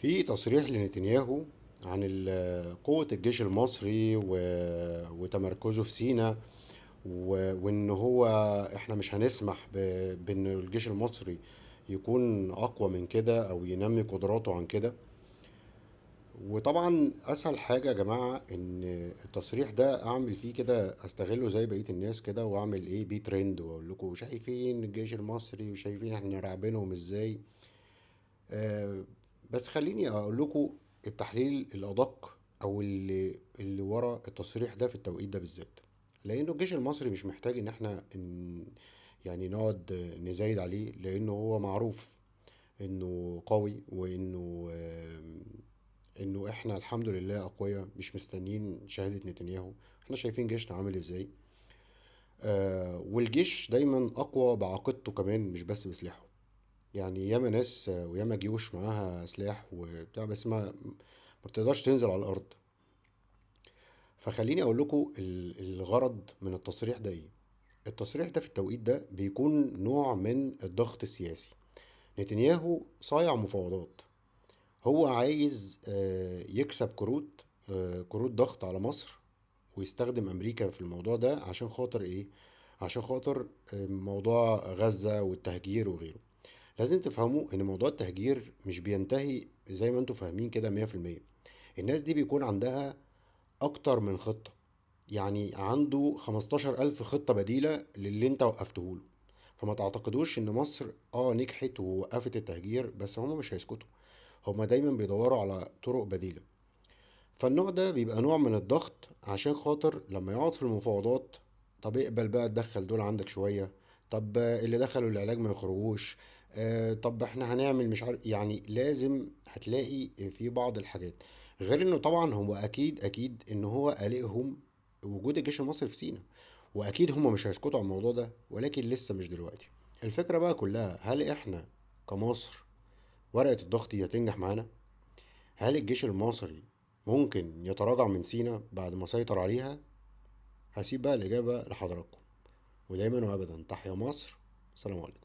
في تصريح لنتنياهو عن قوة الجيش المصري وتمركزه في سيناء، وان هو احنا مش هنسمح بان الجيش المصري يكون اقوى من كده او ينمي قدراته عن كده. وطبعا اسهل حاجة يا جماعة ان التصريح ده اعمل فيه كده، استغله زي بقية الناس كده واعمل ايه بيه ترند واقول لكم شايفين الجيش المصري وشايفين احنا راعبينهم ازاي. آه، بس خليني اقول لكم التحليل الادق او اللي ورا التصريح ده في التوقيت ده بالذات، لانه الجيش المصري مش محتاج ان احنا يعني نقعد نزايد عليه، لانه هو معروف انه قوي، وانه انه احنا الحمد لله اقوياء، مش مستنيين شهادة نتنياهو. احنا شايفين جيشنا عامل ازاي. والجيش دايما اقوى بعقيدته كمان، مش بس بسلاحه. يعني ياما ناس وياما جيوش معاها سلاح وبتاع، بس ما بتقدرش تنزل على الارض. فخليني اقول لكم الغرض من التصريح ده ايه. التصريح ده في التوقيت ده بيكون نوع من الضغط السياسي. نتنياهو صايع مفاوضات، هو عايز يكسب كروت ضغط على مصر، ويستخدم امريكا في الموضوع ده عشان خاطر ايه؟ عشان خاطر موضوع غزة والتهجير وغيره. لازم تفهموا ان موضوع التهجير مش بينتهي زي ما انتوا فاهمين كده 100%. الناس دي بيكون عندها اكتر من خطة، يعني عنده 15,000 خطة بديلة للي انت وقفته له. فما تعتقدوش ان مصر نجحت ووقفت التهجير، بس هما مش هيسكتوا. هما دايما بيدوروا على طرق بديلة. فالنوع ده بيبقى نوع من الضغط عشان خاطر لما يقعد في المفاوضات، طب اقبل بقى تدخل دول عندك شوية، طب اللي دخلوا العلاج ما يخرجوش، طب احنا هنعمل مش عارف، يعني لازم هتلاقي في بعض الحاجات. غير انه طبعا هو اكيد ان هو قلقهم وجود الجيش المصري في سيناء، واكيد هم مش هيسكتوا على الموضوع ده، ولكن لسه مش دلوقتي. الفكرة بقى كلها، هل احنا كمصر ورقة الضغط دي هتنجح معانا؟ هل الجيش المصري ممكن يتراجع من سيناء بعد ما سيطر عليها؟ هسيب بقى الإجابة لحضراتكم. ودايما وأبدا تحيا مصر. سلام عليكم.